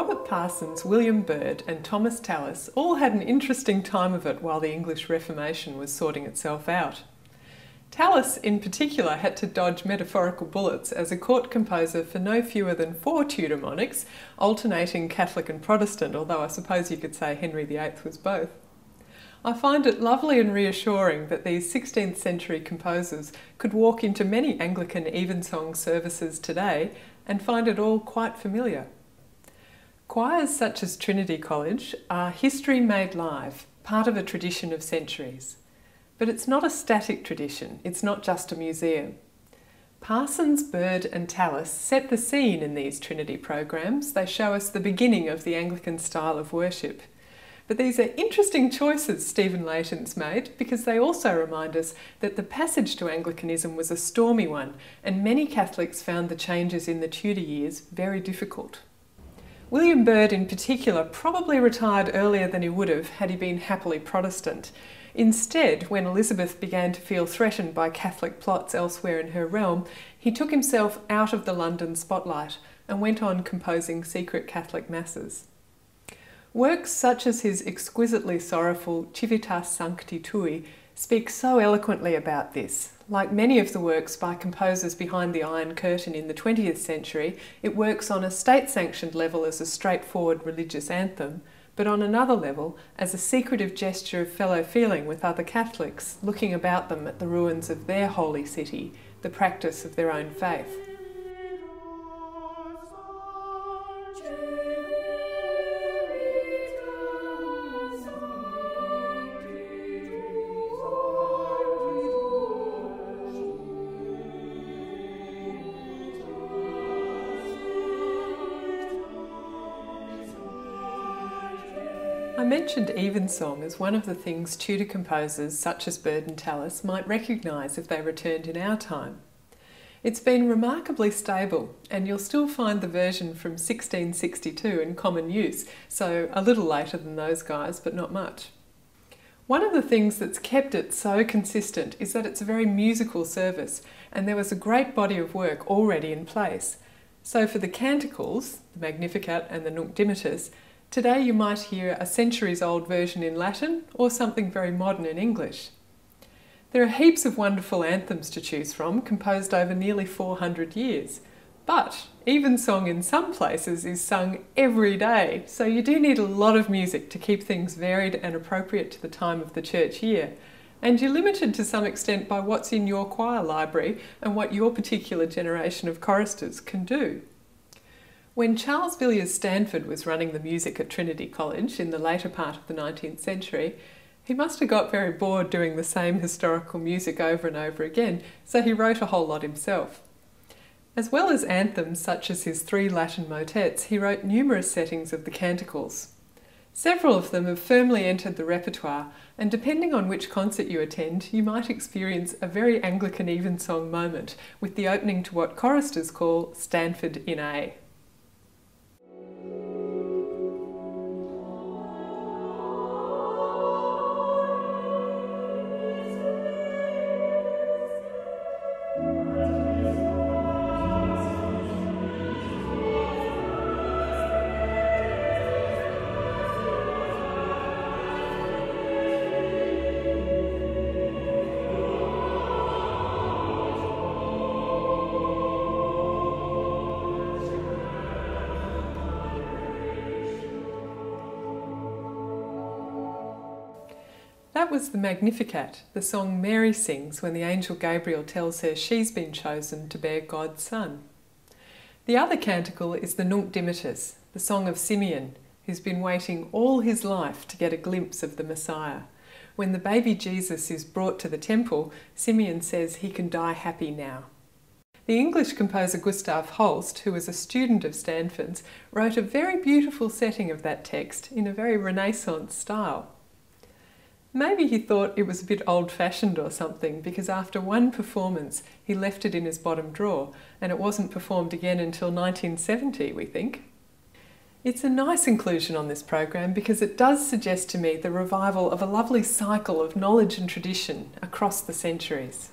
Robert Parsons, William Byrd and Thomas Tallis all had an interesting time of it while the English Reformation was sorting itself out. Tallis in particular had to dodge metaphorical bullets as a court composer for no fewer than 4 Tudor monarchs, alternating Catholic and Protestant, although I suppose you could say Henry VIII was both. I find it lovely and reassuring that these 16th century composers could walk into many Anglican Evensong services today and find it all quite familiar. Choirs such as Trinity College are history made live, part of a tradition of centuries. But it's not a static tradition, it's not just a museum. Parsons, Byrd and Tallis set the scene in these Trinity programs. They show us the beginning of the Anglican style of worship. But these are interesting choices Stephen Layton's made because they also remind us that the passage to Anglicanism was a stormy one and many Catholics found the changes in the Tudor years very difficult. William Byrd in particular probably retired earlier than he would have had he been happily Protestant. Instead, when Elizabeth began to feel threatened by Catholic plots elsewhere in her realm, he took himself out of the London spotlight and went on composing secret Catholic masses. Works such as his exquisitely sorrowful Civitas Sancti Tui speak so eloquently about this. Like many of the works by composers behind the Iron Curtain in the 20th century, it works on a state-sanctioned level as a straightforward religious anthem, but on another level as a secretive gesture of fellow feeling with other Catholics, looking about them at the ruins of their holy city, the practice of their own faith. I mentioned Evensong as one of the things Tudor composers such as Byrd and Tallis might recognise if they returned in our time. It's been remarkably stable, and you'll still find the version from 1662 in common use, so a little later than those guys, but not much. One of the things that's kept it so consistent is that it's a very musical service, and there was a great body of work already in place. So for the Canticles, the Magnificat and the Nunc Dimittis, today you might hear a centuries-old version in Latin or something very modern in English. There are heaps of wonderful anthems to choose from, composed over nearly 400 years. But Evensong in some places is sung every day, so you do need a lot of music to keep things varied and appropriate to the time of the church year. And you're limited to some extent by what's in your choir library and what your particular generation of choristers can do. When Charles Villiers Stanford was running the music at Trinity College in the later part of the 19th century, he must have got very bored doing the same historical music over and over again, so he wrote a whole lot himself. As well as anthems such as his 3 Latin motets, he wrote numerous settings of the Canticles. Several of them have firmly entered the repertoire, and depending on which concert you attend, you might experience a very Anglican Evensong moment with the opening to what choristers call Stanford in A. That was the Magnificat, the song Mary sings when the angel Gabriel tells her she's been chosen to bear God's Son. The other canticle is the Nunc Dimittis, the song of Simeon, who's been waiting all his life to get a glimpse of the Messiah. When the baby Jesus is brought to the temple, Simeon says he can die happy now. The English composer Gustav Holst, who was a student of Stanford's, wrote a very beautiful setting of that text in a very Renaissance style. Maybe he thought it was a bit old-fashioned or something, because after one performance he left it in his bottom drawer and it wasn't performed again until 1970, we think. It's a nice inclusion on this program because it does suggest to me the revival of a lovely cycle of knowledge and tradition across the centuries.